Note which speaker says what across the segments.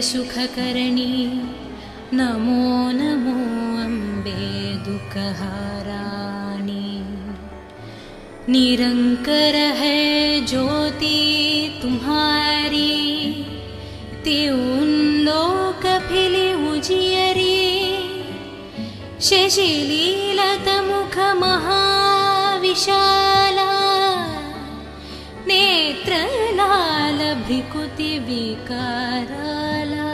Speaker 1: सुखकरणी नमो नमो अम्बे दुःखहाराणि। निरंकर है ज्योति तुम्हारी, त्यों लोक फिले उजियरी। शशिलीलत मुख महाविशाला, नेत्र लाल भ्रिकुति विकाराला।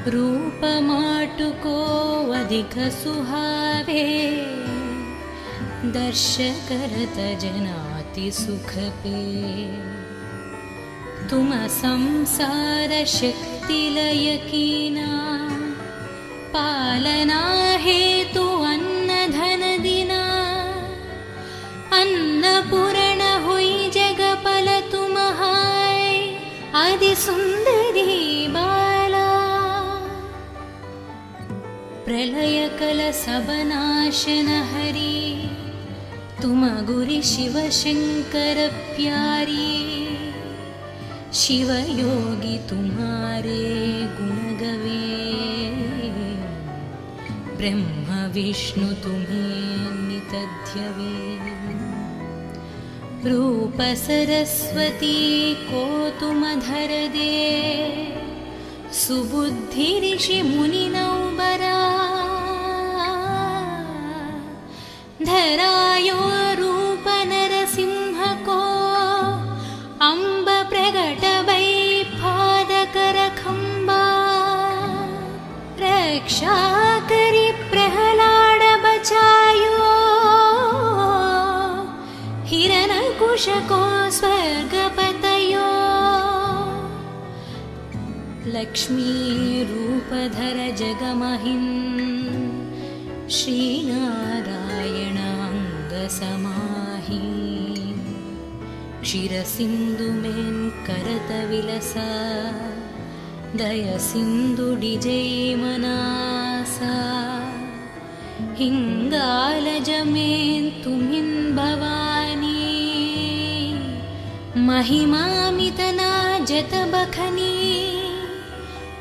Speaker 1: रूप माटुको अधिक सुहावे, दर्श करत जनाति सुख पे। तुम संसार शक्ति लय कीना, पालना हेतु अन्न धन दिना। अन्नपूर्ण हुई जगपल तुम्हाय, आदि सुंदरी बाला। प्रलय कल सब नाशन हरी, तुम गुरि शिव शंकर प्यारी। शिव योगी तुम्हारे गुण गवे, ब्रह्म विष्णु तुम्हें नित ध्यवे। रूप सरस्वती को तुम धर दे, सुबुद्धि ऋषि मुनि नौबरा। धरायो रूप नरसिंह को, अम्ब प्रगट वै पादकर खंबा। रक्षा करी प्रहलाद बचायो, हिरण्यकुश को स्वर्ग पतयो। लक्ष्मी रूप धर जगमहिं, श्री नारायण अंग समाहि। क्षीर सिंधु में करत विलसा, दय सिंधु डिजय मनासा। हिंगालज में तुमिन भवानी, महिमामितना जत बखनी।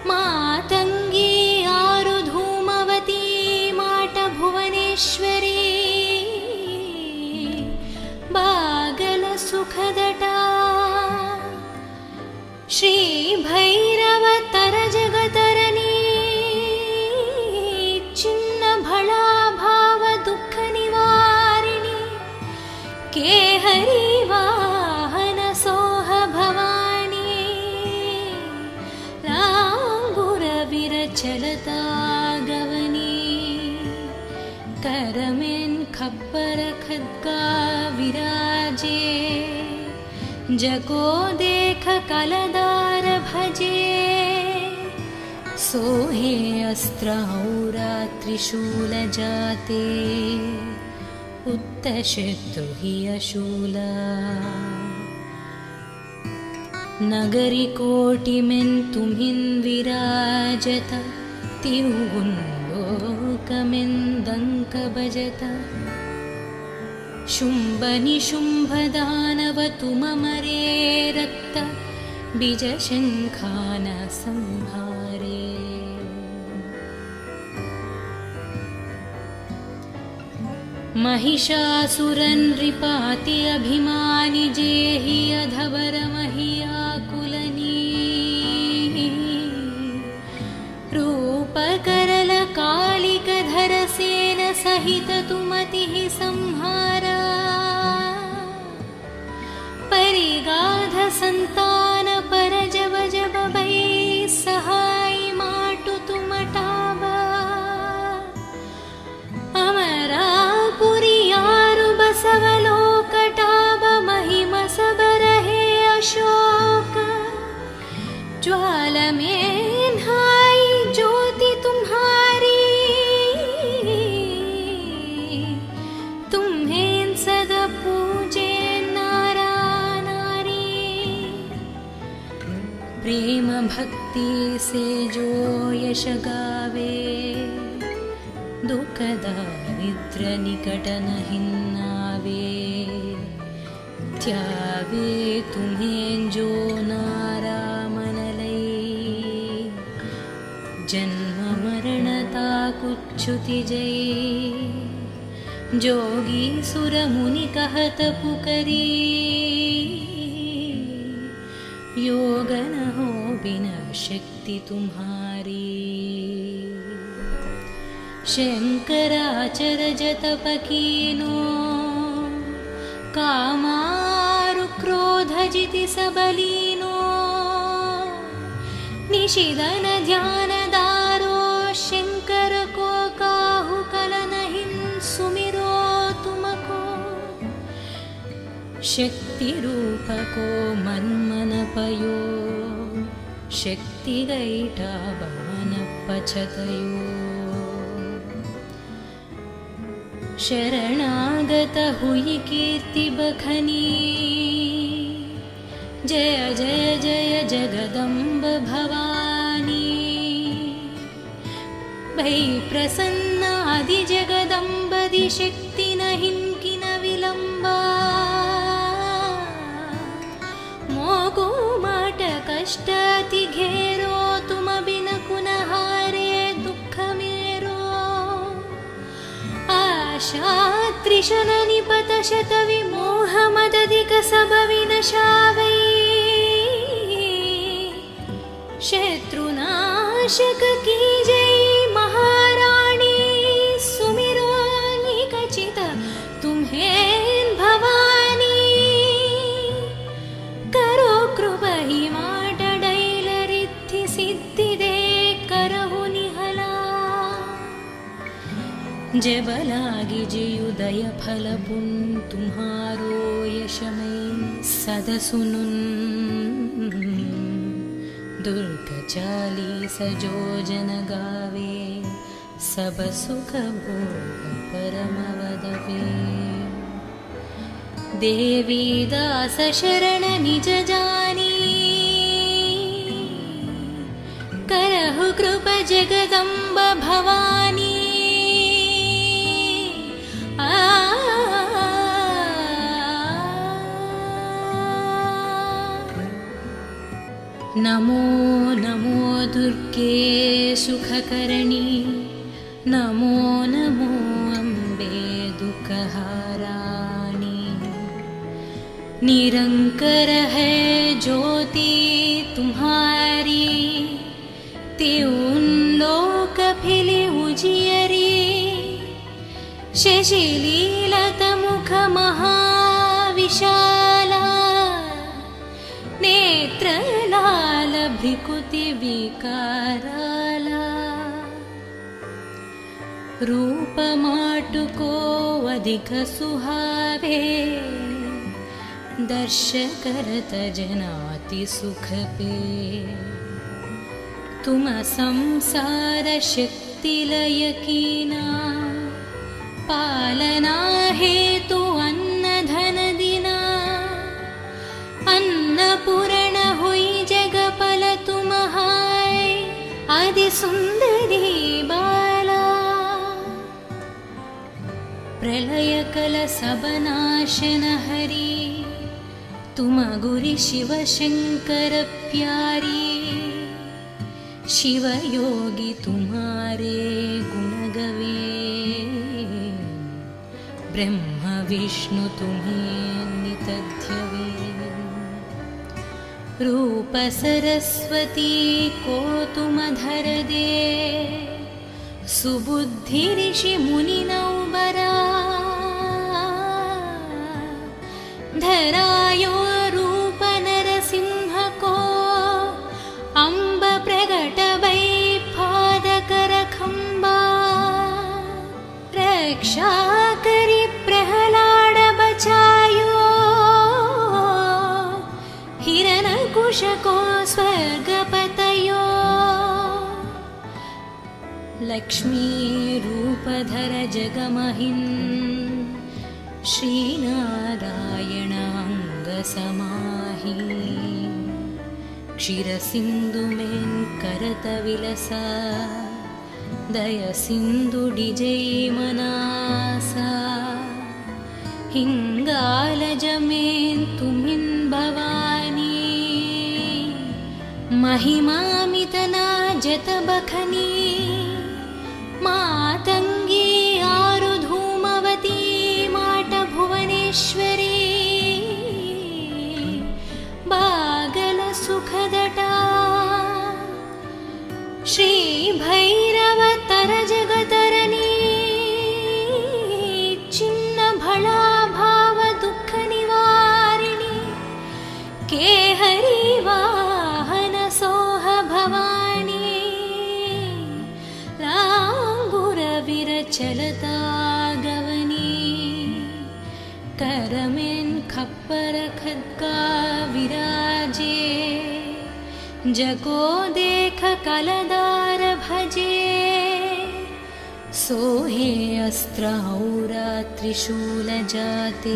Speaker 1: मातंगी आरु धूमवती, माट भुवनेश्वरी। बागल सुखदटा, श्री भैरव तर जगतरनी। चिन्न भला भाव दुख निवारिणी, केहरी वाहन सोह भवानी। रांगुर विरचलता गवनी, करमें खप्पर खद्गा विराजे। जको देख कलदार भजे, सोहे अस्त्र औरा त्रिशूल जाते। उत्त शत्रु ही अशूला, नगरी कोटि में तुम्हिं विराजत। त्यों लोक में दंक बजत। शुंभ निशुंभ दानव तुम मरे, रक्त बीज शंखान संहारे। महिषासुरन नृपाति अभिमानि, जेहि अधवर महियाकुलनी। रूप करल कालिक धर सेन सहित तुमतिः संहारा। परिगाध संतान पर जब जब भै, सहाय माटु तुम टावा। अमरापुरी आरु बसवलोक टाब, महिमा सब रहे अशोक। ज्वाल में नहाई ज्योति तुम्हारी, तुम्हें सदा पूजे नारा नारी। प्रेम भक्ति से जो यश गावे, दुख दारिद्र निकट नहीं नावे। त्यावे तुम्हें जो नारा मन जन्म मरणता कुच्छुतिजये जोगी सुर मुनि कहत पुकरी योग न हो बिना शक्ति तुम्हारी शंकराचर जतप कीनो कामारु क्रोध जिति सबलीनो निशिदन ध्यान दारो शंकर को काहु कलन हिन सुमिरो तुमको शक्ति रूप को मन्मन पयो शक्ति गैठा बान पछतयो शरणागत हुई कीर्ति बखनी जय जय जय जगदम्ब भवानी भई प्रसन्न आदि जगदम्बदि शक्ति न हिंकि न विलंबा मोगु माट कष्ट अति घेरो तुम बिन कुन हारे दुख मेरो आशा त्रिशन निपत शत विमोह मदधिक सब विनशावै शत्रुनाशक की जय महाराणी सुमिरो निकचित तुम्हें भवानी करो कृपा ही माट डैल रिद्धि सिद्धि दे करहु निहला जब लागी जयुदय फल पुन तुम्हारो यशमय सद सुनुन दुर्ग 40 जो जन गावे सब सुख भोग परम वदवे देवी दास शरण निज जानी करहु कृप जगदम्ब भवानी नमो नमो दुर्गे सुखकरणी नमो नमो अम्बे दुःखहाराणी निरंकर है ज्योति तुम्हारी त्यों लोक फिले उजियरी शशिलीलत मुख महाविशाला नेत्र लाल भ्रिकुति विकाराला रूप माटुको अधिक सुहावे दर्श करत जनाति सुख पे तुम संसार शक्ति लय कीना पालना हेतु अन्न धन दिना अन्नपूर्ण हुई जगपल तुम्हाय आदि सुंदरी बाला प्रलय कल सबनाशन हरि तुम गुरि शिव शंकर प्यारी शिव योगी तुम्हारे गुण गवे ब्रह्म विष्णु तुम्हें नितध्यवे रूप सरस्वती को तुम धर दे सुबुद्धि ऋषि मुनि नौबरा धरायो रूप नरसिंह को अंब प्रगट वै पाद कर खंबा रक्षा करी प्रहलाद बचायो हिरण्यकुश को स्वर्गपतयो लक्ष्मी रूपधर जगमहिन् श्रीनारायण अंग समाहि क्षीरसिंधु में करत विलसा दय सिंधु डिजै मनासा हिंगाल जमें तुमिन भवानी महिमामितना जतबखनी मातंगी आरु धूमवती माट भुवनेश्वरी बागल सुखदटा श्री भैरव तर जगतरनी चिन्न भला भाव दुख निवारिणी के हरि वाहन सोह भवानी लांगुर विरचलता गवनी करमें खप्पर खद्गा विराजे जको देख कलदार भजे सोहे अस्त्र औरा त्रिशूल जाते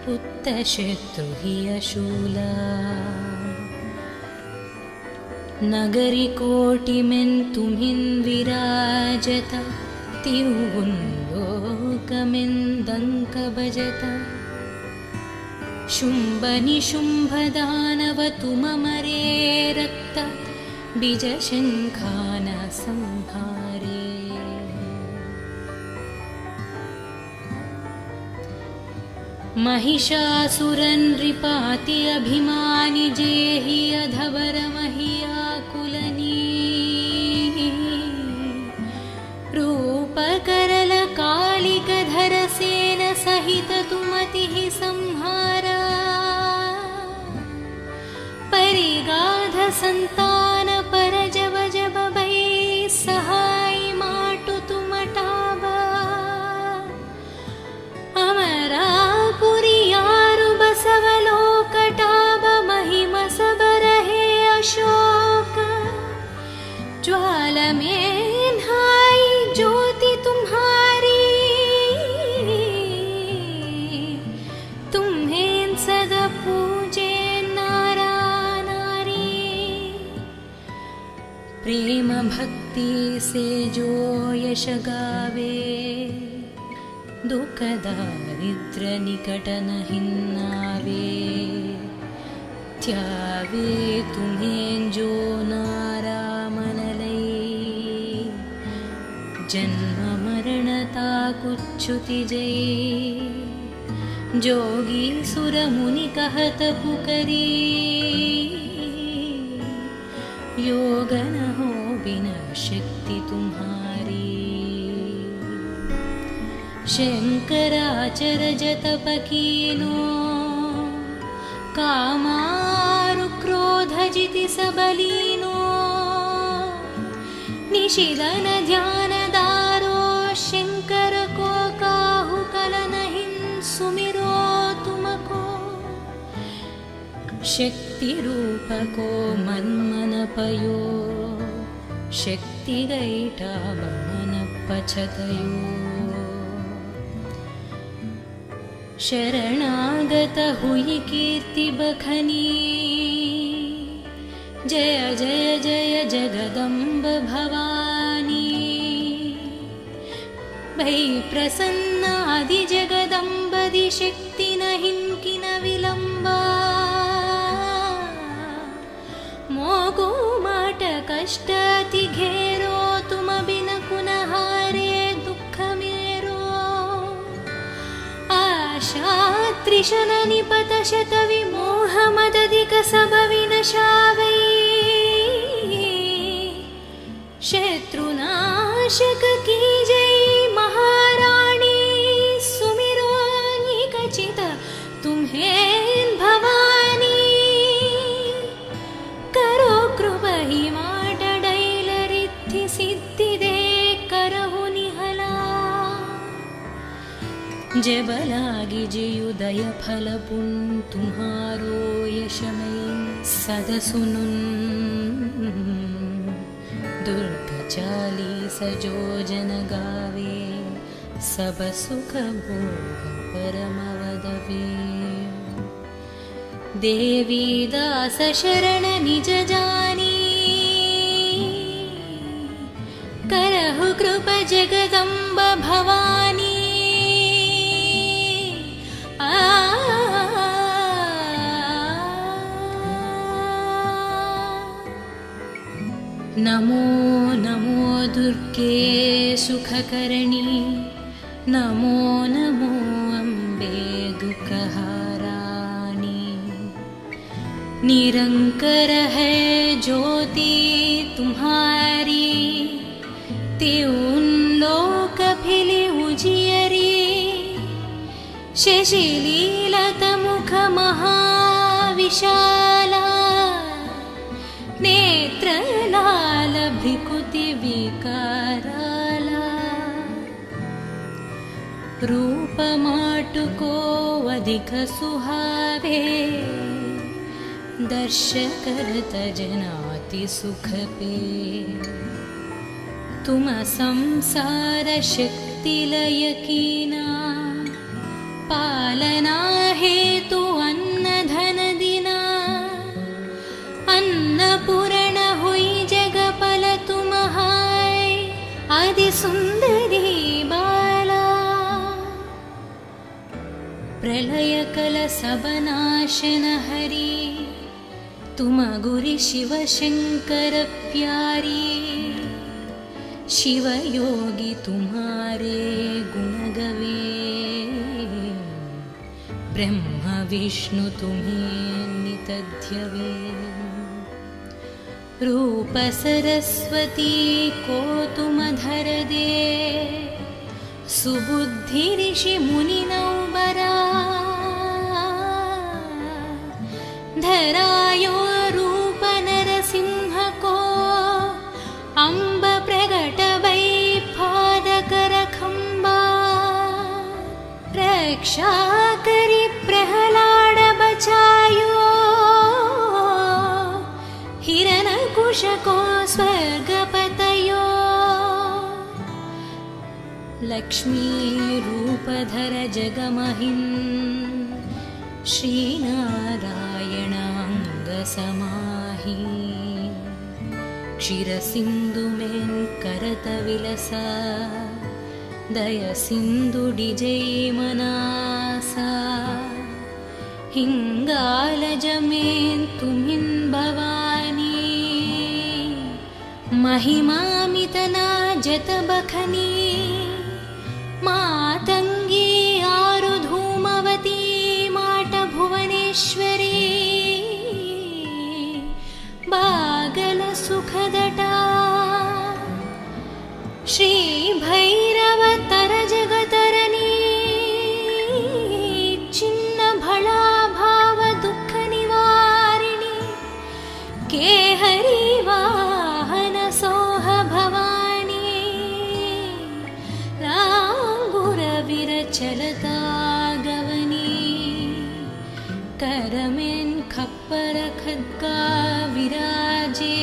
Speaker 1: पुत्त शत्रु हि अशूला नगरी कोटि में तुम्हिन् विराजत तिरुवुन् लोकमें दंक बजत शुंभ निशुंभ दानव तुममरे रक्त बीज शंखान संहारे महिषासुरन् नृपाति अभिमानि जेहि अधवर महियाकुलनी रूप करल कालिक धर सेन सहित तुमतिः संहारा परिगाध संतान पर जब जब भै सहाय माटु तुमटाबा अमरापुरी यारु बसवलोकटाब महिम सबर है अशोक ज्वाल में हाय ज्योति तुम्हारी तुम्हें सदा पूजे प्रेम भक्ति से जो यश गावे दुख दारिद्र निकट नहिन्नावे त्यावे तुम्हें जो नारामनलै जन्म मरणता कुच्छुति जय जोगी सुर मुनि कहत पुकरी योग न हो बिना शक्ति तुम्हारी शंकराचर जतप कीनो कामारु क्रोध जिति सबलीनो निशिदन ध्यान दारो शंकर को काहु कलन हिं सुमिरो तुमको शक्ति रूप को मन मन पयो शक्ति गैठा मन पछतयो शरणागत हुई कीर्ति बखनी जय जय जय जगदम्ब भवानी भै प्रसन्न आदि जगदम्बदि शक्ति नहिं किन विलंबा मोगो माट कष्ट अति घेरो तुम बिन कुन हारे दुख मेरो आशा त्रिशन निपत शत विमोह मदधिक सब विनशावै शत्रुनाशक की जय महारानी सुमिरो निकचित तुम्हें भवानी करो कृपहि माटडैलरिद्धि सिद्धिदे करहु निहला जबलागी जियुदय फल पुन तुम्हारो यशमय सद सुनुन दुर्ग चालीस जो जन गावे सब सुख भोग परम वदवे देवी दास शरण निज जानी करहु कृप जगदम्ब भवानी नमो नमो दुर्गे सुखकरणी नमो नमो अम्बे दुःखहाराणि निरंकर है ज्योति तुम्हारी त्यों लोक फिले उजियरी शशिलीलत मुख महाविशाला नेत्र लाल भ्रिकुति विकाराला रूप माटुको अधिक सुहावे दर्श करत जनाति सुख पे तुम संसार शक्ति लय कीना पालना हेतु अन्न धन दिना अन्नपूर्ण हुई जगपल तुम्हाय आदि सुंदरी बाला प्रलय कल सबनाशन हरि तुम गुरि शिव शंकर प्यारी शिव योगी तुम्हारे गुण गवे ब्रह्म विष्णु तुम्हें नितध्यवे रूप सरस्वती को तुम धर दे सुबुद्धि ऋषि मुनि नौबरा धरायो रूप नरसिंह को अम्ब प्रगट वै पादकर खंबा रक्षा करी प्रहलाद बचायो हिरण्यकुश को स्वर्गपतयो लक्ष्मी रूपधर जगमहिन् श्रीनारायण अंग समाहि क्षीरसिंधु में करत विलसा दय सिंधु डिजै मनासा हिंगालज में तुमिन भवानी महिमामितना जत बखनी मातंगी आरु धूमवती माट भुवनेश्वरी बागल सुखदटा श्री भैरव तर जगतरनी चिन्न भला भाव दुख निवारिणी केहरी वाहन सोह भवानी लांगुर विरचलता गवनी करमेन खप्पर खद्गा विराजे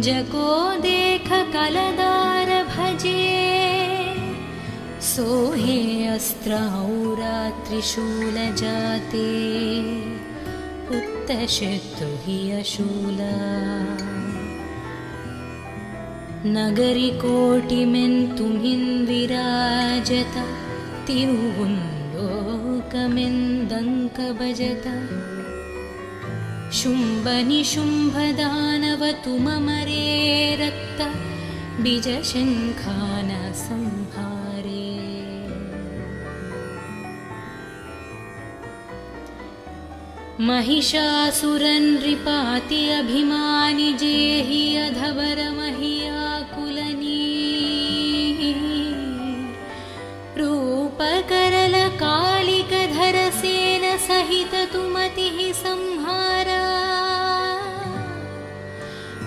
Speaker 1: जको देख कलदार भजे सोहे अस्त्र औरा त्रिशूल जाते पुत्त शत्रु हि अशूला नगरी कोटि में तुम्हिन विराजता तिरुवुंलोकमें दंक बजता शुंभ निशुंभ दानव तुम मरे रक्त बीज शंखान संहारे महिषासुरन रिपाति अभिमानि जेहि अधवर महियाकुलनी रूप करल कालिक धर सेन सहित तुमति संहारा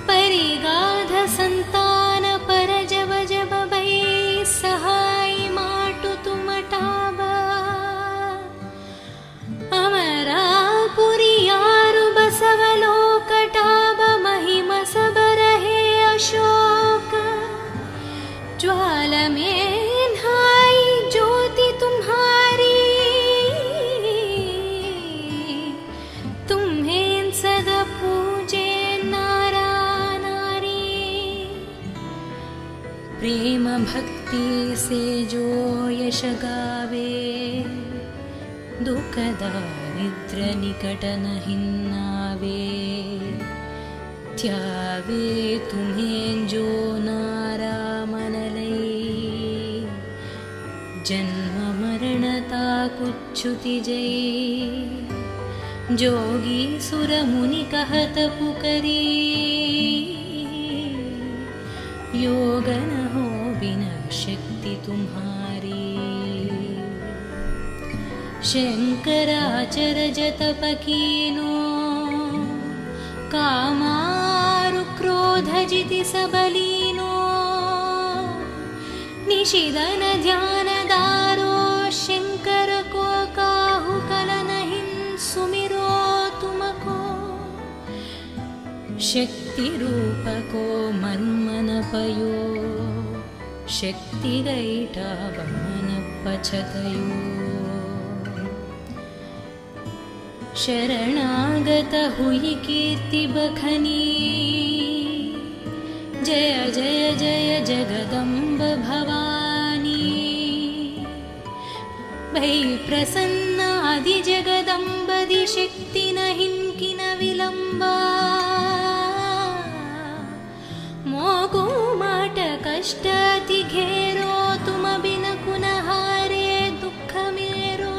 Speaker 1: परिगाध संतान पर जब जब भई सहाय माटु तुम टावा अमरापुरी यारु बसवलोक टाब महिम सब रहे अशोक ज्वाल में नहाई ज्योति तुम्हारी तुम्हें सदा पूजे प्रेम भक्ति से जो यश गावे दुख दारिद्र निकट नहीं नावे त्यावे तुम्हें जो नारा मनलै जन्म मरणता कुच्छुति जय जोगी सुर मुनि कहत पुकरी योग न हो बिना शक्ति तुम्हारी शंकराचर जत पकीनो कामारु क्रोध जिति सबलीनो निशिदन ध्यान दारो शंकर को काहु कलन हिं सुमिरो तुमको शक्ति रूप को मन्मन पयो शक्ति गैटा बमन पछतयो शरणागत हुई कीर्ति बखनी जय जय जय जगदम्ब भवानी भई प्रसन्न आदि जगदम्बदि शक्ति न हिंकिन विलंबा मोको माट कष्ट अति घेरो तुम बिन कुन हारे दुख मेरो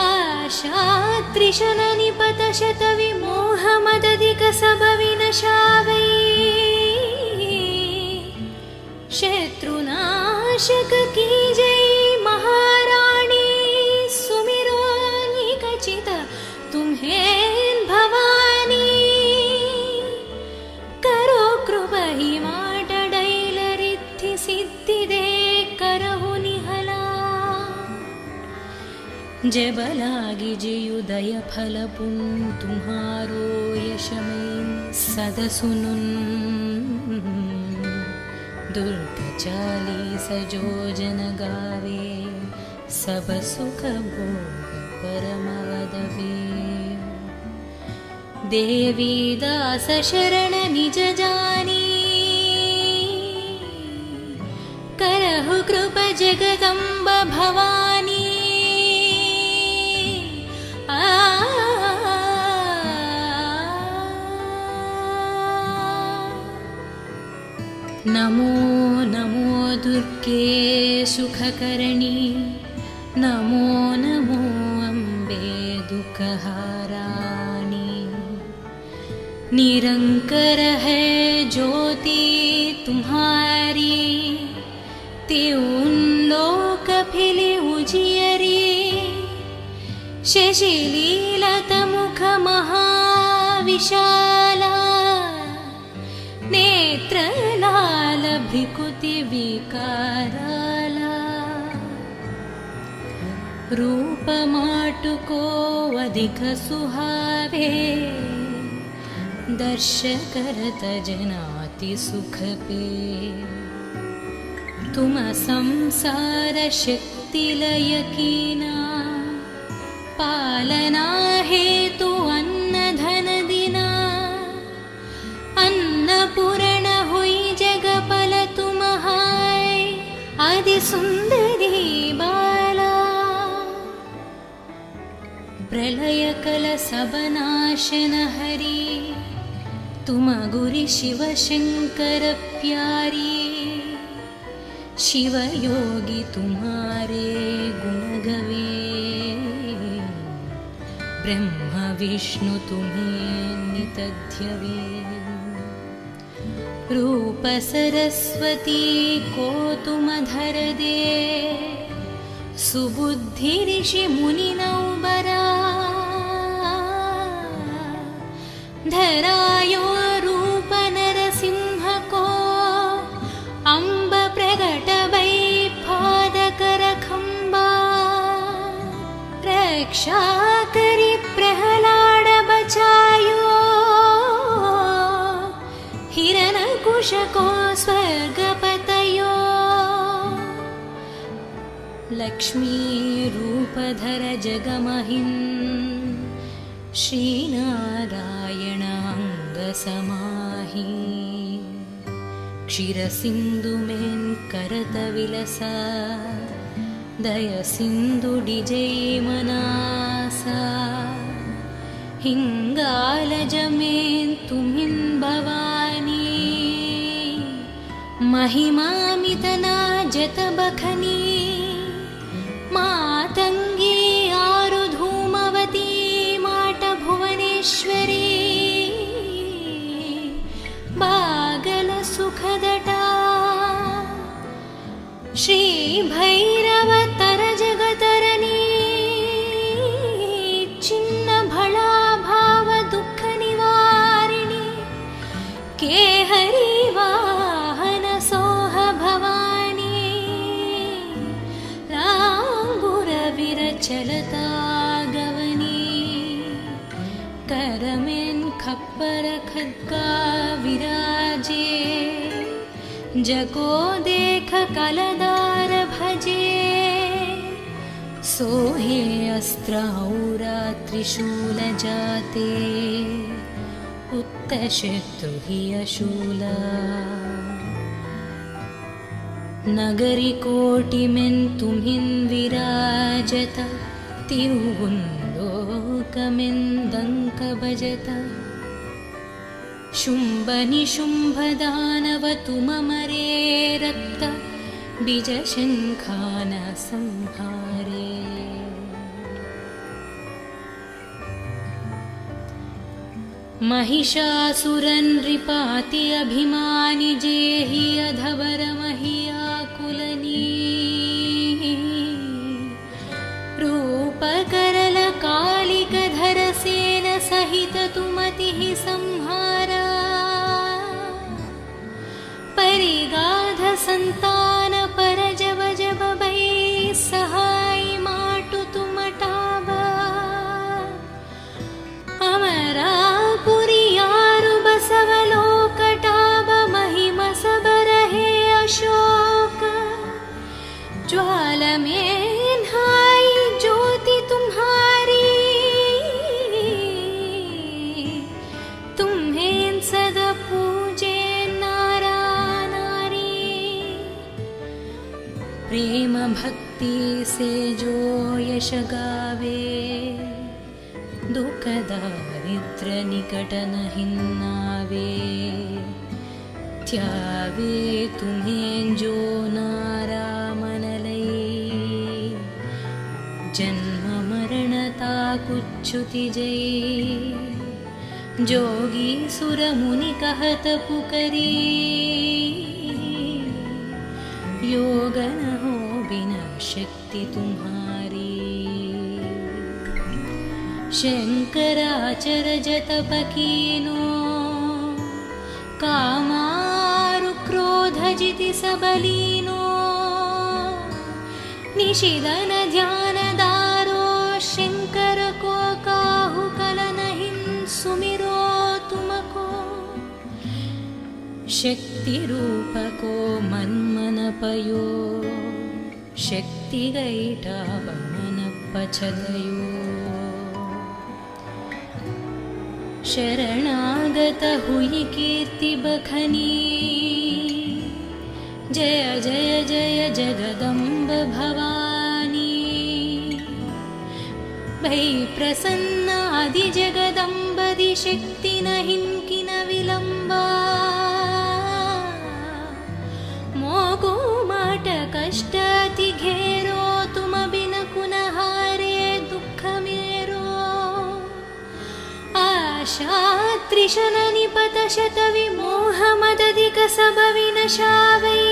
Speaker 1: आशा त्रिशन निपत शत विमोह मदधिक सब विनशावै शत्रुनाशक की जय महाराणी सुमिरो निकचित तुम्हें भवानी करो कृपा ही माट डैलरिद्धि सिद्धि दे करहु निहला जब लागी जियुदय फल पुन तुम्हारो यशमें सद सुनुन दुर्ग 40 जो जन गावे सब सुख भोग परम वदवे देवी दास शरण निज जानी करहु कृपा जगदम्ब भवानी नमो नमो दुर्गे सुखकरणी नमो नमो अम्बे दुःखहाराणी निरंकर है ज्योति तुम्हारी त्यों लोक फिले उजियरी शशिलीलत मुख महाविशाला नेत्रलाल भ्रिकुति विकाराला रूप माटुको अधिक सुहावे दर्श करत जनाति सुख पे तुम संसार शक्ति लय कीना पालना हेतु अन्न धन दिना अन्नपूर्ण हुई जगपल तुम हाय आदि सुंदरी बाला प्रलय कल सब नाशन हरि तुम गुरि शिव शंकर प्यारी शिव योगी तुम्हारे गुण गवे ब्रह्म विष्णु तुम्हें नितध्यवे रूप सरस्वती को तुम धर दे सुबुद्धि ऋषि मुनि नौबरा धरायो रूप नरसिंह को अंब प्रगट भई पादकर खंबा रक्षा करी प्रहलाद बचायो हिरण्यकुश को स्वर्गपतयो लक्ष्मी रूपधर जगमहिं श्रीनारायण अंग समाहि क्षीरसिंधु में करत विलसा दय सिंधु डिजय मनासा हिङ्गालजमेन्तुमिन् भवानी महिमामितना जतबखनी मातङ्गी आरुधूमवती माटभुवनेश्वरी बागलसुखदटा श्रीभैरवतर जगतरनी चिन्नभळा भावदुःखनिवारिणी केहरी वाहनसोह भवानी लाङ्गुरविरचलता गवनी करमेन् खप्पर खड्गा विराजे जको देख कलदार भजे सोहे अस्त्रौरा त्रिशूल जाते उत्तशत्रुहि अशूला नगरी कोटिमेन् तुम्हिन् विराजत तिरुगुन्दोकमेन् दङ्क भजत शुम्भ निशुम्भ दानव तुममरे रक्त बीजशङ्खान संहारे महिषासुरनृपाति अभिमानि जेहि अधवर महियाकुलनी रूपकरल कालिकधर सेन सहित तुमतिः संहारा परिगाध संतान पर जब जब बै सहाय माटु तुमटाबा अमरापुरियारु बसवलोकटाब महिम सबरहे अशोक ज्वाल में हाय ज्योति तुम्हारी तुम्हें सदा पूजे प्रेम भक्ति से जो यश गावे दुख दारिद्र निकट नहिन्नावे त्यावे तुम्हें जो नारामनलै जन्म मरणता कुच्छुति जय जोगी सुर मुनि कहत पुकरी योग न हो बिना शक्ति तुम्हारी शंकराचर जतप कीनो कामारु क्रोध जिति सबलीनो निशिदन ध्यान दारो शंकर को काहु कलन हिं सुमिरो तुमको शक्ति रूप को मन पयो शक्ति गैटा मन पछदयो शरणागत हुई कीर्ति बखनी जय जय जय जगदम्ब भवानी भै प्रसन्न आदि जगदम्बदि शक्ति नहिं किन विलम्बा मोगो माट कष्ट अति घेरो तुम बिन कुनहारे दुख मेरो आशा त्रिशन निपत शत विमोह मदधिक सब विनशावै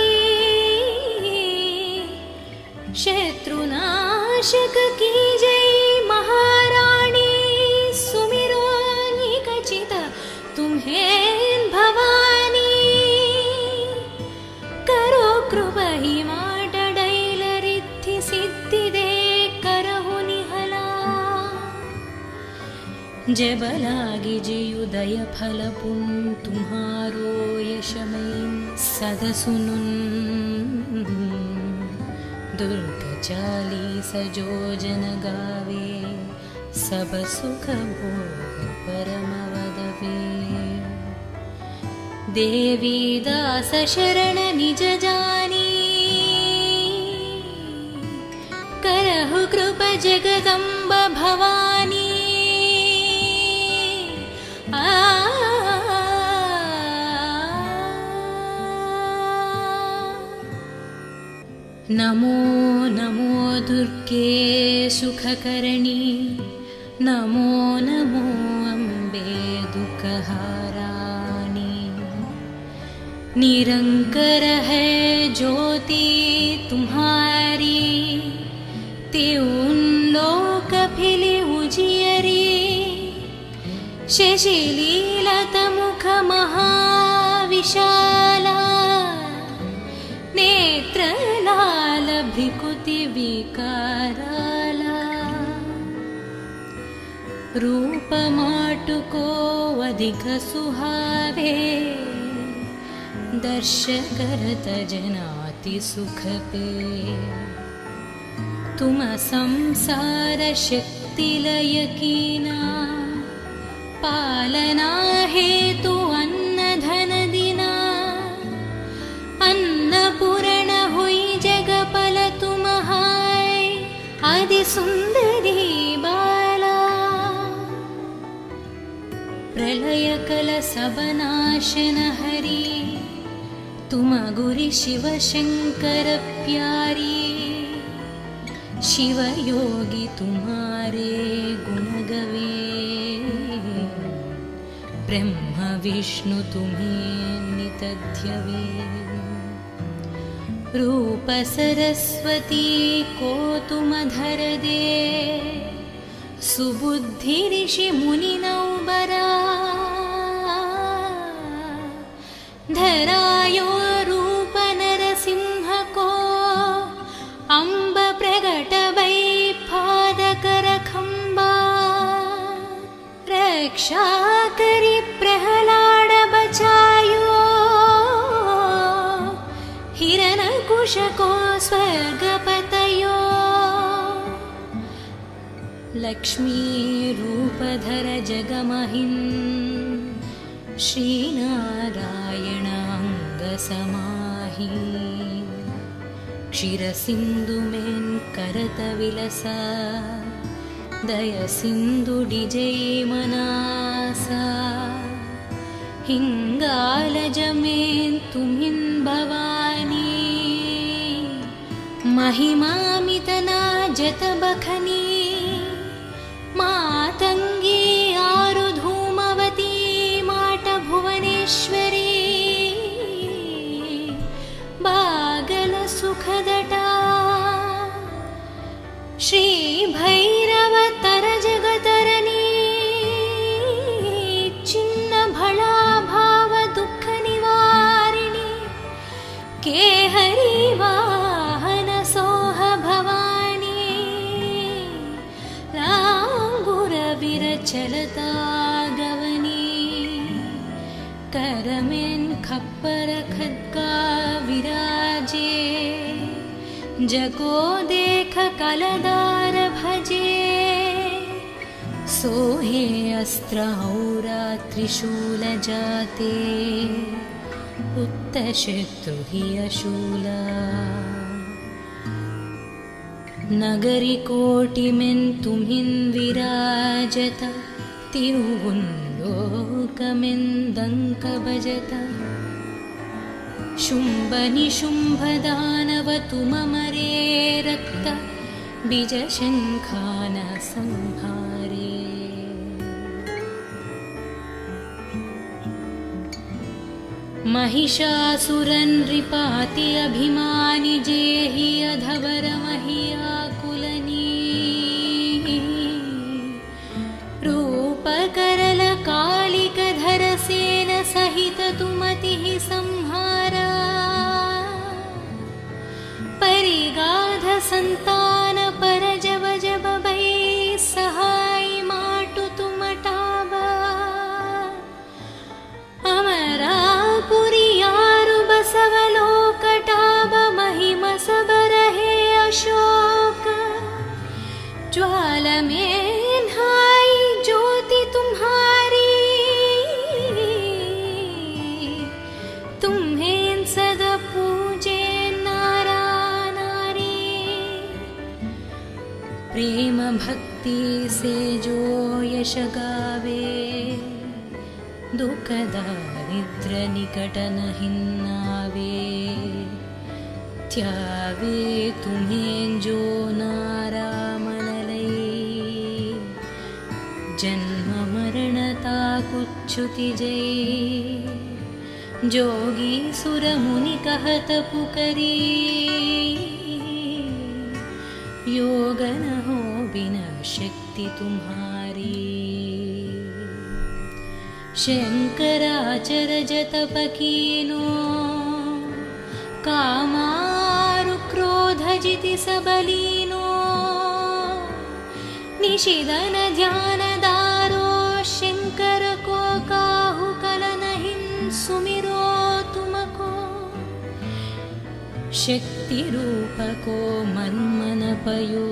Speaker 1: शत्रुनाशक की जय महाराणी सुमिरो निकचित तुम्हें भवानी करो कृपहि माटडैलरिद्धि सिद्धिदे करहु निहला जबलागी जियुदय फल पुन तुम्हारो यशमयी सदसुनुन दुर्ग 40 जो जन गावे सब सुख भोग परम वदवे देवी दास शरण निज जानी करहु कृप जगदम्ब भवानी नमो नमो दुर्गे सुखकरणी नमो नमो अम्बे दुःखहाराणि निरंकर है ज्योति तुम्हारी त्यों लोक फिले उजियरी शशिलीलत मुख महाविशाला नेत्र लाल भ्रिकुति विकाराला रूप माटुको अधिक सुहावे दर्श करत जनाति सुख पे तुम संसार शक्ति लय कीना पालना हेतु अन्न धन दिना अन्नपूर्ण हुई जगपल तुम हाय आदि सुंदरी बाला प्रलय कल सबनाशन हरि तुम गुरि शिव शंकर प्यारी शिव योगी तुम्हारे गुण गवे ब्रह्म विष्णु तुम्हें नितध्यवे रूप सरस्वती को तुम धर दे सुबुद्धि ऋषि मुनि नौबरा धरायो रूप नरसिंह को अंब प्रगट वै पादकर खंबा रक्षा करी प्रहलाद बचायो हिरण्यकुश को स्वर्गपतयो लक्ष्मी रूपधर जगमहिन् श्रीनारायण अंग समाहि क्षीर सिंधु में करत विलसा दय सिंधु डिजय मनासा हिंगालज में तुमिन भवानी महिमामितना जत बखनी मातंगी आरु धूमवती माट भुवनेश्वरी बागल सुखदटा श्री भैरव तर जगतरनी चिन्न भला भाव दुख निवारिणी के हरि वाहन सोह भवानी लांगुर विरचलता गवनी करमें खप्पर खद्गा विराजे जगो देख कलदार भजे सोहे अस्त्र औरा त्रिशूल जाते उत्त शत्रु ही अशूला नगरी कोटि में तुम्हिन विराजता तिरुं लोक में दंक बजता शुंभ निशुंभ दानव तुम मरे रक्त बीज शंखान संहारे महिषासुरन रिपाति अभिमानि जेहि अधवर महियाकुलनी रूप करल कालिक धर सेन सहित तुमति संहारा परिगाध संतान पर जब जब भई सहाय माटु तुम टाबा अमरापुरी यारु बसवलोक टाब महिम सब रहे अशोक ज्वाल में नहाई ज्योति तुम्हारी तुम्हें सदा पूजे प्रेम भक्ति से जो यश गावे दुख दारिद्र निकट नहीं आवे त्यावे तुम्हें जो नारामनलै जन्म मरणता कुच्छुति जय जोगी सुर मुनि कहत पुकरी योग न हो बिना शक्ति तुम्हारी शंकराचर जतप कीनो कामारु क्रोध जिति सबलीनो निशिदन ध्यान दारो शंकर को काहु कलन हिं सुमिरो तुमको शक्ति रूप को मन मन पयो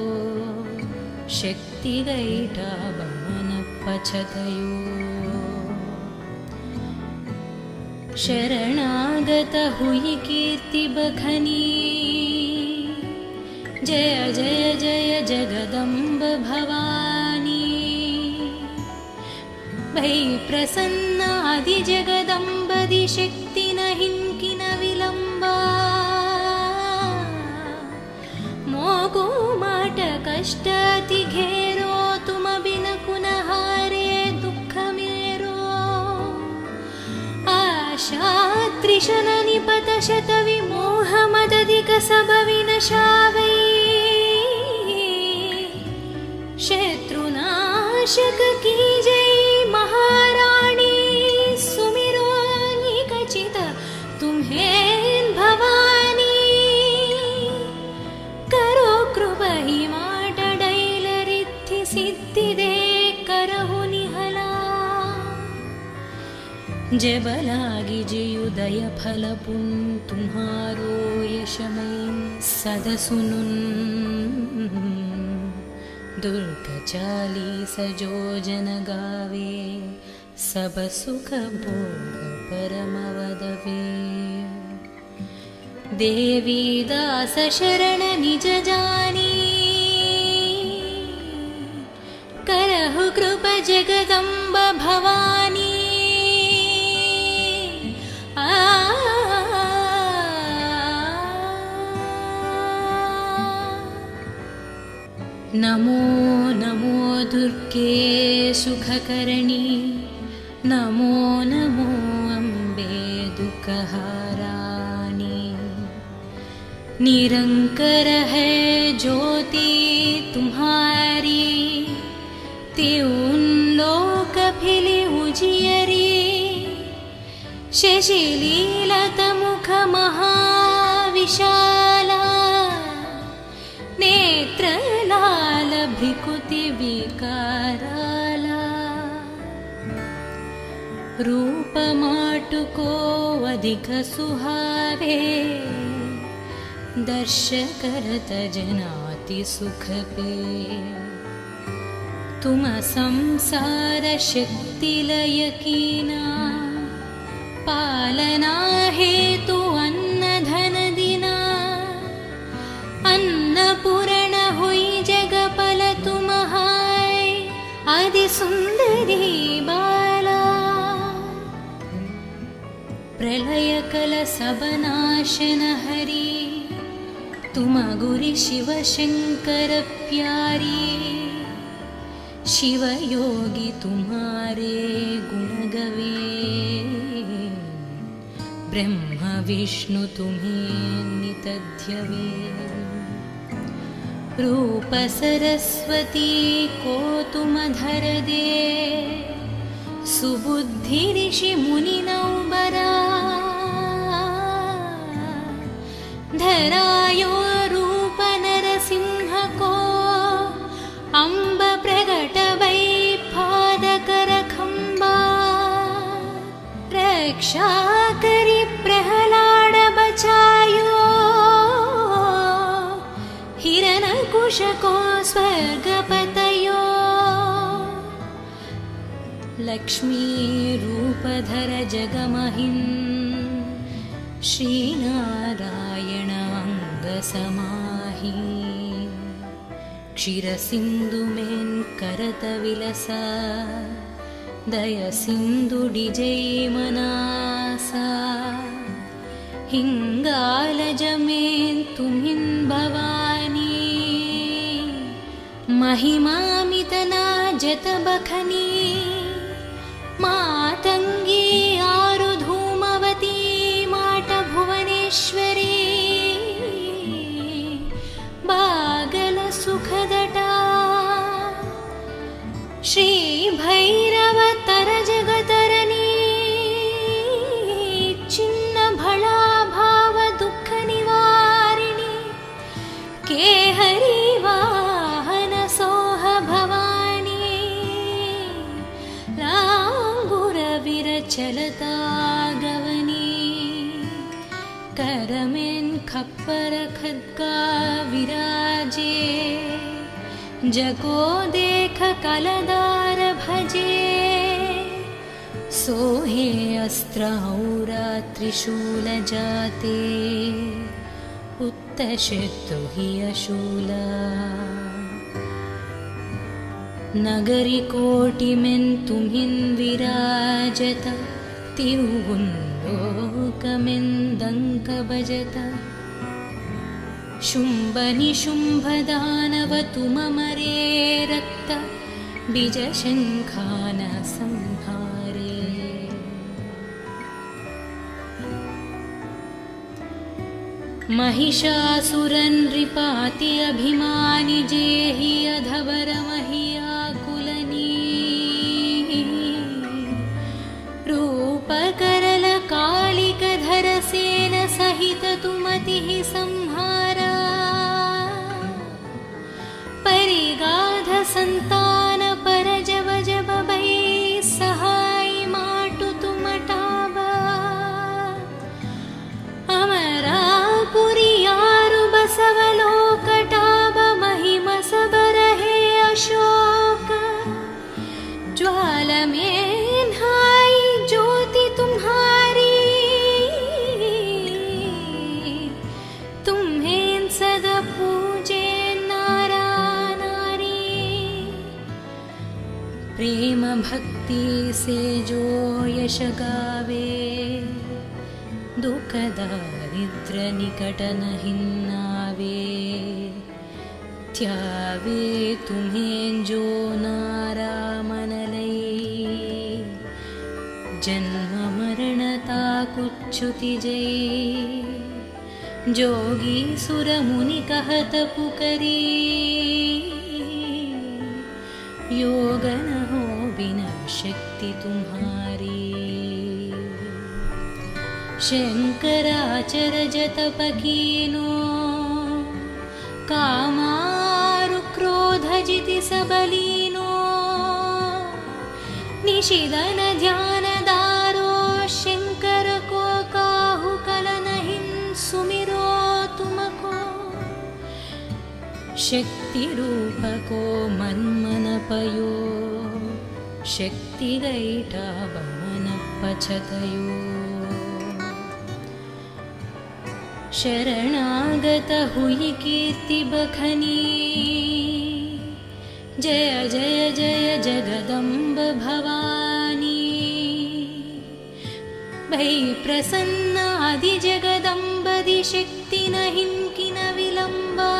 Speaker 1: शक्ति गैठा बमन पछतयो शरणागत हुई कीर्ति बखनी जय जय जय जगदम्ब भवानी भई प्रसन्न आदि जगदम्बदि शक्ति न हिंकि न विलंबा मोगु माट कष्ट अति घेरो तुम बिन कुनः हारे दुख मेरो आशा त्रिशन निपत शत विमोह मदधिक सब विनशावै शत्रुनाशक की जय महाराणी सुमिरो निकचित तुम्हें भवानी करो कृपा ही माट डैलरिद्धि सिद्धि दे करहु निहला जबलागी जियुदय फल पुन तुम्हारो यशमय सद सुनुन दुर्ग चालीस जो जन गावे सब सुख भोग परम वदवे देवी दास शरण निज जानी करहु कृपा जगदम्ब भवानी नमो नमो दुर्गे सुखकरणी नमो नमो अम्बे दुःखहारानी निरंकर है ज्योति तुम्हारी त्यों लोक फिली उजियरी शशिलीलत मुख महाविशाला नेत्र लाल भ्रिकुति विकाराला रूप माटुको अधिक सुहावे दर्श करत जनाति सुख पे तुम संसार शक्ति लय कीना पालना हेतु अन्न धन दिना अन्नपूर्ण हुई जगपल तुम्हाय आदि सुंदरी बाला प्रलय कल सब नाशन हरि तुम गुरि शिव शंकर प्यारी शिव योगी तुम्हारे गुण गवे ब्रह्म विष्णु तुम्हें नितध्यवे रूप सरस्वती को तुम धर दे सुबुद्धि ऋषि मुनि नौबरा धरायो रूप नरसिंह को अम्ब प्रगट वै पादकर खंबा रक्षा करी प्रहलाद बचायो हिरण्यकुश को स्वर्गपतयो लक्ष्मी रूपधर जगमहिं श्रीनारायण अंग समाहि क्षीर सिंधु में करत विलसा दय सिंधु डिजय मनासा हिंगाल जमें तुम्हिन् भवानी महिमामितना जत बखनी मातंगी आरु धूमवती माट भुवनेश्वरी बागल सुखदटा श्री भैरव तर जगतरनी चिन्न भला भाव दुख निवारिणी केहरी वाहन सोह भवानी लांगुर विरचलता गवनी करमें खप्पर खद्गा विराजे जगो देख कलदार भजे सोहे अस्त्र औरा त्रिशूल जाते उत्तशत्रु हि अशूला नगरी कोटिमें तुम्हिन् विराजत तिरुगुंलोकमें दंक बजत शुंभ निशुंभ दानव तुममरे रक्त बीज शंखान संहारे महिषासुरन नृपाति अभिमानि जेहि अधवर महियाकुलनी रूप करल कालिक धर सेन सहित तुमतिः संहारा परिगाध संतान पर जब जब बै सहाय माटु तुमटाबा अमरापुरी यारु बसवलोकटाब महिम सबर है अशोक ज्वाल में नाई ज्योति तुम्हारी तुम्हें सदा पूजे नारा नारी प्रेम भक्ति से जो यश गावे दुख दारिद्र निकट नहीं नावे त्यावे तुम्हें जो नारा मन लई जन्म मरणता कुच्छुति जय जोगी सुर मुनि कहत पुकरी योग न हो बिना शक्ति तुम्हारी शंकराचर जत पकीनो कामारु क्रोध जिति सबलीनो निशिदन ध्यान दारो शंकर को काहु कल नहीं सुमिरो तुमको शक्ति रूप को मन मन पयो शक्ति गईटा बमन पछतयो शरणागत हुई कीर्ति बखनी जय जय जय जगदम्ब भवानी भई प्रसन्न आदि जगदम्बदि शक्ति नहीं किन विलंबा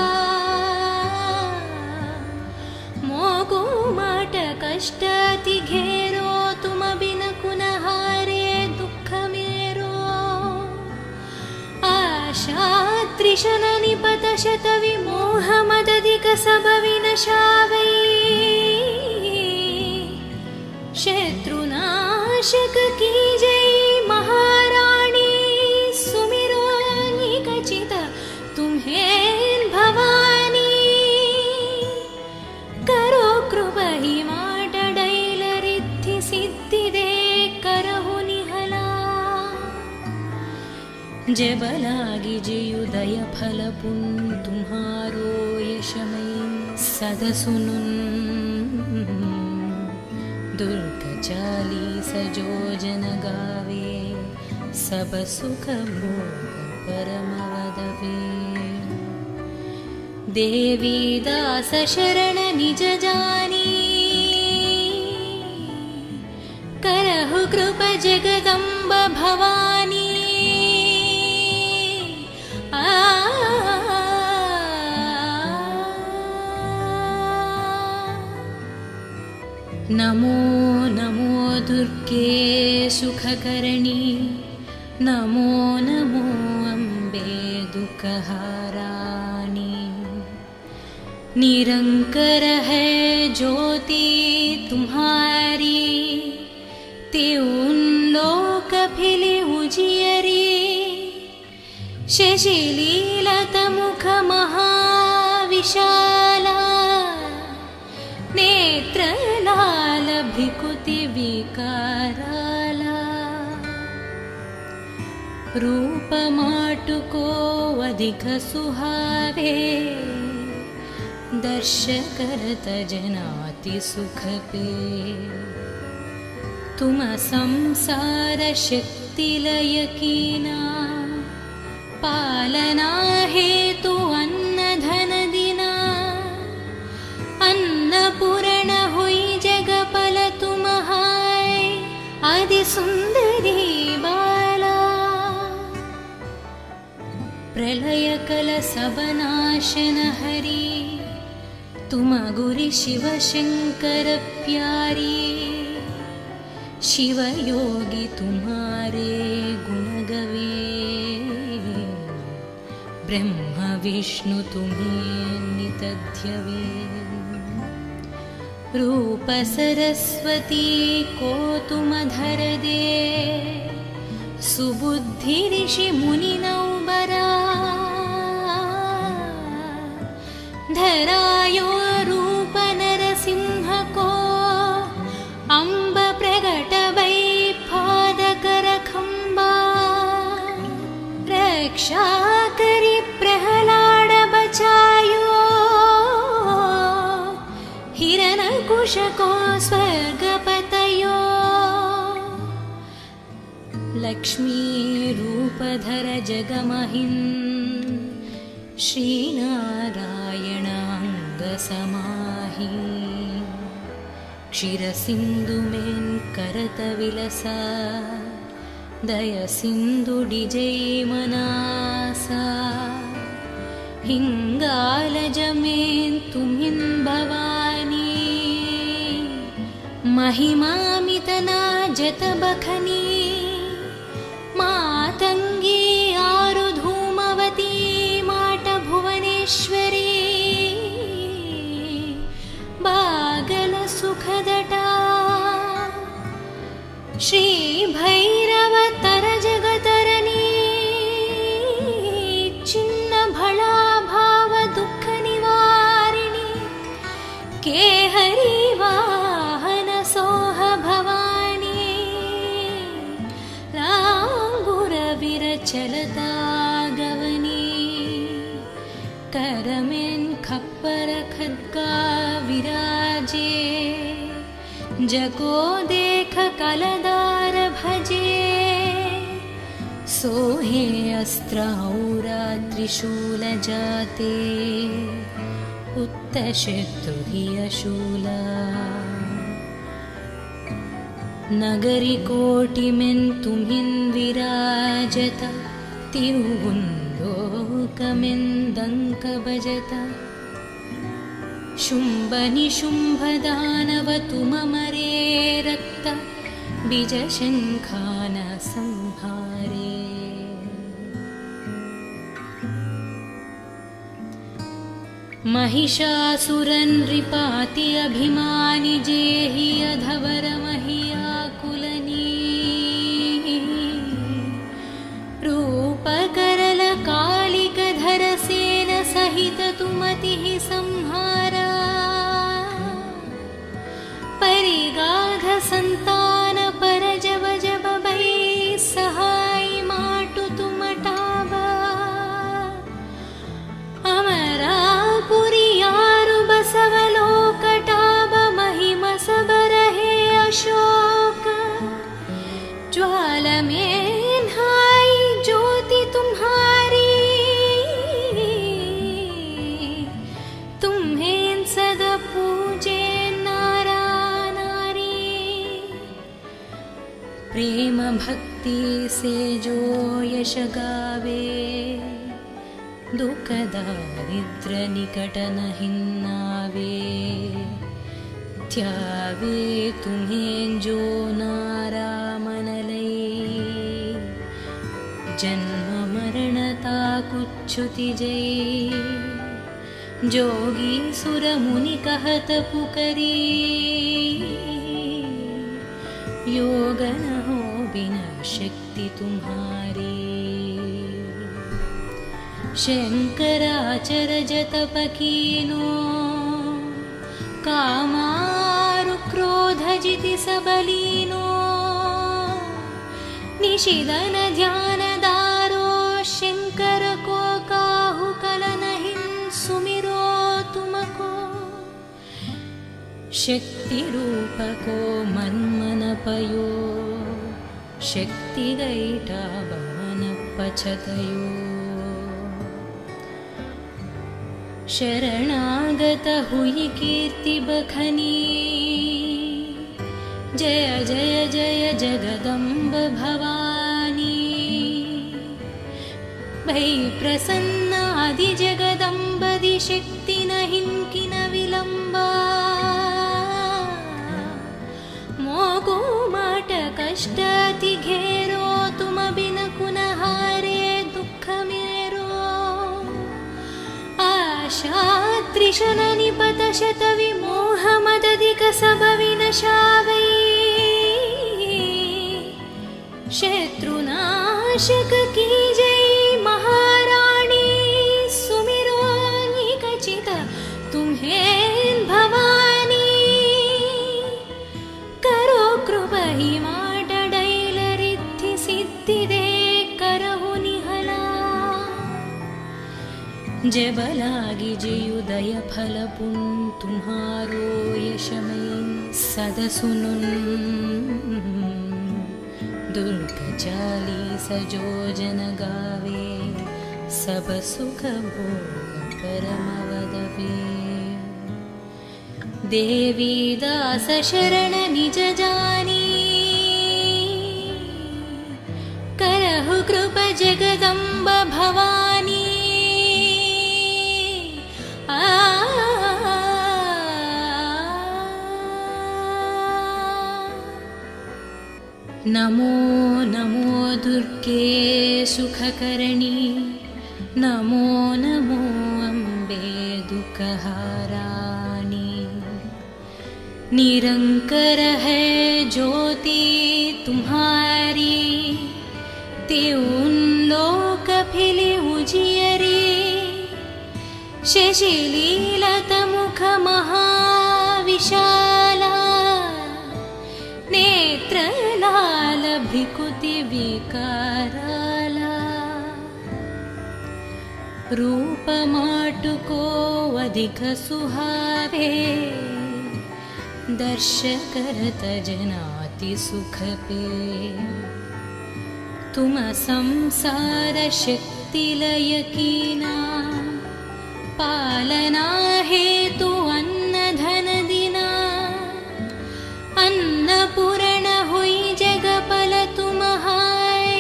Speaker 1: मोगो माट कष्ट अति घेरो तुम बिन कुन हारे दुख मेरो आशा त्रिशन निपत शत विमोह मदधिक सब विनशावै शत्रुनाशक की जय महाराणी सुमिरो निकचित तुम्हें भवानी करो कृपा ही माट डैल रिद्धि सिद्धि दे करहु निहला जब लागी जयुदय फल पुन तुम्हारो यशमय सद सुनुन दुर्ग चालीस जो जन गावे सब सुख भोग परम वदवे देवी दास शरण निज जानी करहु कृप जगदम्ब भवानी नमो नमो दुर्गे सुखकरणी, नमो नमो अम्बे दुःखहाराणि। निरंकर है ज्योति तुम्हारी, त्यों लोक फिले उजियरी। शशिलीलत मुख महाविशाला, नेत्र लाल भ्रिकुति विकाराला। रूप माटुको अधिक सुहावे, दर्श करत जनाति सुख पे। तुम संसार शक्ति लय कीना, पालना हेतु अन्न धन दिना। अन्नपूर्ण हुई जगपल तुम हाय, आदि सुंदरी बाला। प्रलय कल सब नाशन हरी, तुम गुरु शिव शंकर प्यारी। शिव योगी तुम्हारे गुण गवे, ब्रह्म विष्णु तुम्हें नित ध्यवे। रूप सरस्वती को तुम धर दे, सुबुद्धि ऋषि मुनि नौबरा। धरायो रूप नरसिंह को, अम्ब प्रगट वै पादकर खंबा। रक्षा करी प्रहलाद बचायो, हिरण्यकुश को स्वर्ग पतयो। लक्ष्मी रूप धर जगमहिन्, श्रीनारायण अंग समाहि। क्षीर सिंधु में करत विलसा, दय सिंधु डिजै मनासा। हिंगालज में तुम्हिन् भवानी, महिमामितना जत बखनी। मातंगी आरु धूमवती, माट भुवनेश्वरी। बागल सुखदटा, श्री भैरव तर जगतरनी। चिन्न भला भाव दुख निवारिणी, के हरि वाहन सोह भवानी। लांगुर विरचलता गवनी, करमें खप्पर खद्गा विराजे। जको देख कलदार भजे, सोहे अस्त्र औरा त्रिशूल जाते। उत्तशत्रु हि अशूला, नगरी कोटि में तुम्हिन् विराजत। त्यों लोक में दंक बजता। शुंभ निशुंभ दानव तुम मरे, रक्त बीज शंखान संहारे। महिषासुरन नृपाति अभिमानि, जेहि अधवर महियाकुलनी। रूप करल कालिक धर सेन सहित तुमतिः संहारा। परिगाध संतान पर जब जब भई, सहाय माटु तुम टाबा। अमरापुरी यारु बसवलोक टाब, महिम सब रहे अशोक। ज्वाल में नहाई ज्योति तुम्हारी, तुम्हें सदा पूजे नारा नारी। प्रेम भक्ति से जो यश गावे, दुख दारिद्र निकट नहीं नावे। त्यावे तुम्हें जो नारामनलै जन्म मरणता कुच्छुति जय जोगी सुर मुनि कहत पुकरी योग न हो बिना शक्ति तुम्हारी शंकराचर जतप कीनो कामारु क्रोध जिति सबलीनो निशिदन ध्यान दारो शंकर को काहु कलन हिं सुमिरो तुमको शक्ति रूप को मन मन पयो शक्ति गैटा भवन पछतयो शरणागत हुई कीर्ति बखनी जय जय जय जगदम्ब भवानी भई प्रसन्न आदि जगदम्बदि शक्ति न हिंकि न विलंबा मोगो माट कष्ट अति घेरो तुम बिन कुन हारे दुख मेरो आशा त्रिशन निपत शत विमोह मदधिक सब विनशावै शत्रुनाशक की जय महारानी सुमिरो निकचित तुम्हें भवानी करो कृपा ही माटडैल रिद्धि सिद्धिदे करहु निहला जबलागी जयुदय फल पुन तुम्हारो यशमय सदसुनुन दुर्ग चालीस जो जन गावे सब सुख भोग परम वदवे देवी दास शरण निज जानी करहु कृपा जगदम्ब भवानी नमो नमो दुर्गे सुखकरणी नमो नमो अम्बे दुःखहारानी निरंकर है ज्योति तुम्हारी त्यों लोक फिले उजियरी शशिलीलत मुख महाविशाला नेत्र लाल भ्रिकुति विकाराला रूप माटुको अधिक सुहावे दर्श करत जनाति सुख पे तुम संसार शक्ति लय कीना पालना हेतु अन्न धन दिना अन्नपूर्ण हुई जगपल तुम्हाय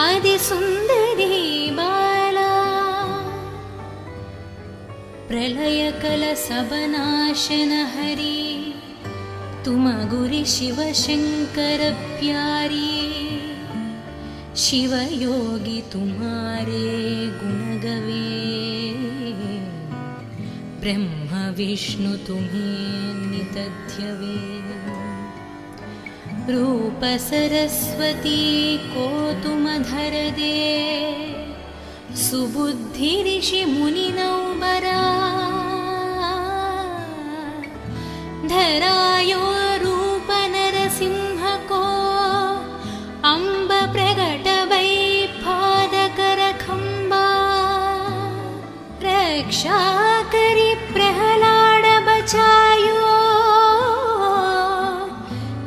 Speaker 1: आदि सुंदरी बाला प्रलय कल सब नाशन हरि तुम गुरि शिव शंकर प्यारी शिव योगी तुम्हारे गुण गवे ब्रह्म विष्णु तुम्हें नितध्यवे रूप सरस्वती को तुम धर दे सुबुद्धि ऋषि मुनि नौबरा धरायो रूप नरसिंह को अम्ब प्रगट वै पादकर खंबा रक्षा करी प्रहलाद बचायो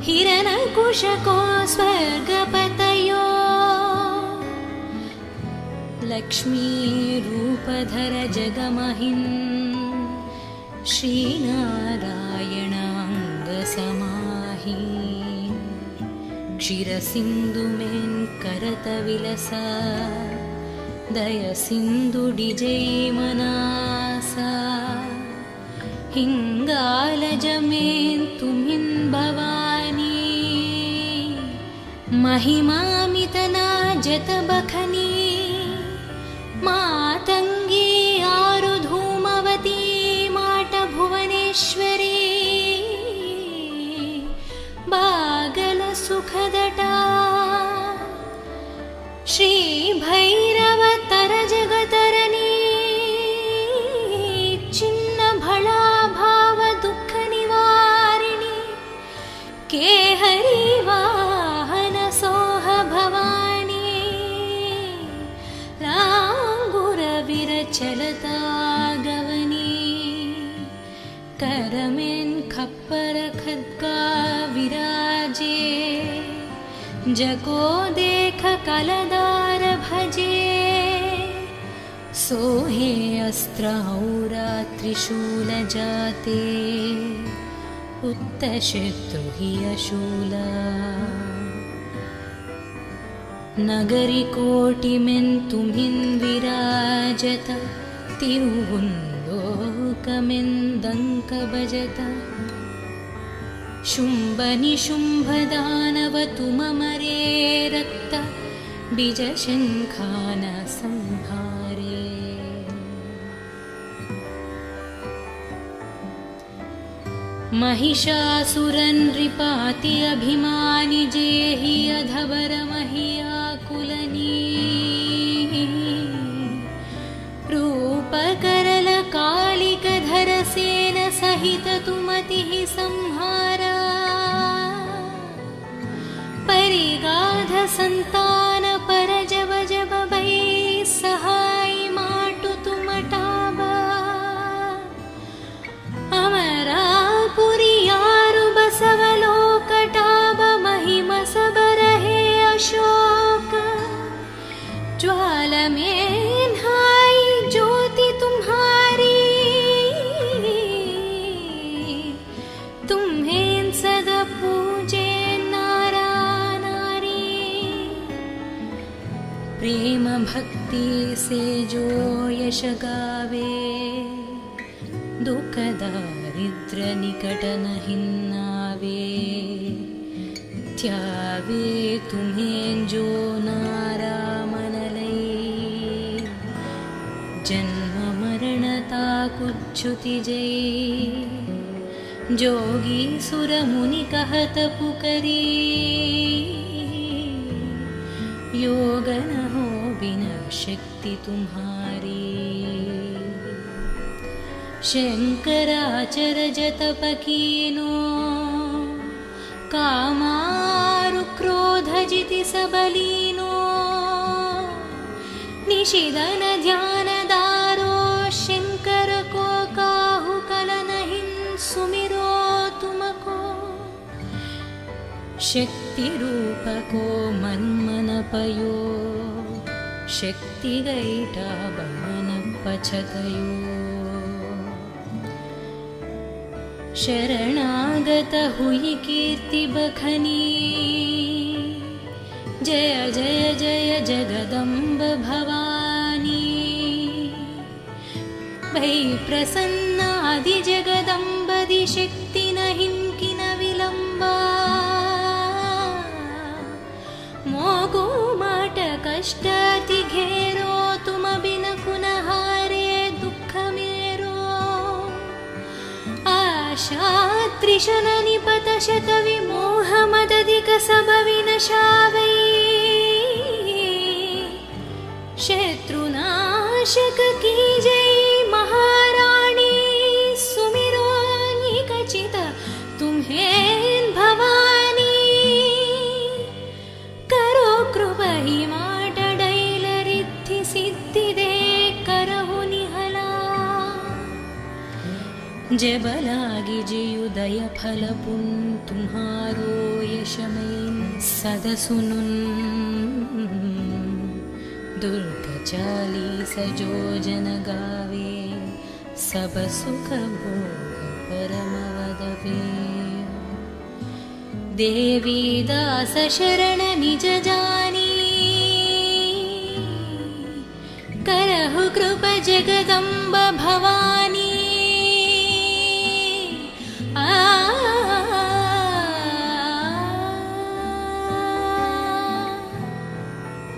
Speaker 1: हिरण्यकुश को स्वर्गपतयो लक्ष्मी रूपधर जगमहिन् श्रीनारायण अंग समाहि क्षीर सिंधु में करत विलसा दय सिंधु डिजय मनासा हिङ्गालजमेन् तुमिन् भवानी महिमामितना जतबखनी मातङ्गी आरुधूमवती माट भुवनेश्वरी बागल सुखदटा श्री भैरवतर जगतरनी चिन्न भला भाव दुःख निवारिणी केहरी वाहन सोह भवानी लांगुर विरचलता गवनी करमेन् खप्पर खड्गा विराजे जको देख कलदार भजे सोहे अस्त्र औरा त्रिशूल जाते उत्तशत्रु हि अशूला नगरी कोटिमेन् तुमिन् विराजत तिरुहुन्दोकमेन् दङ्क भजत शुम्भ निशुम्भ दानव तुममरे रक्त बीजशङ्खान संहारे महिषासुरनृपाति अभिमानि जेहि अधवर महियाकुलनी रूपकरल कालिकधर सेन सहित तुमतिः संहारा परिगाध संतान पर जब जब भई सहाय माटु तुमटाबा अमरापुरी यारु बसवलोकटाब महिम सबरहे अशोक ज्वाल में हाय ज्योति तुम्हारी तुम्हें सदा पूजे प्रेम भक्ति से जो यश गावे दुख दारिद्र निकट नहीं नावे त्यावे तुम्हें जो नारा मनलई जन्म मरणता कुच्छुति जय जोगी सुर मुनि कहत पुकरी योग न हो बिना शक्ति तुम्हारी शंकराचर जत पकीनो कामारु क्रोध जिति सबलीनो निशिदन ध्यान दारो शंकर को काहु कल नहीं सुमिरो तुमको शक्ति रूप को मन मन पयो शक्ति गैटा बमन पछतयो शरणागत हुई कीर्ति बखनी जय जय जय जगदम्ब भवानी भई प्रसन्न आदि जगदम्बदि शक्ति नहीं किन विलंबा मोगो माट कष्टाति घेरो तुम बिन कुनहारे दुःख मेरो आशा त्रिशन निपत शत विमोह मदधिक सब विनशावै शत्रुनाशक की जय महाराणी सुमिरो निकचित तुम्हें भवानी कृपहि माटडैलरिद्धि सिद्धिदे करहु निहला जबलागी जियुदय फलपुन तुम्हारो यशमें सदसुनुन दुर्ग चाली सजो जन गावे सब सुख भोग परम वदवे देवी दास शरण निज जानी करहु कृप जगदम्ब भवानी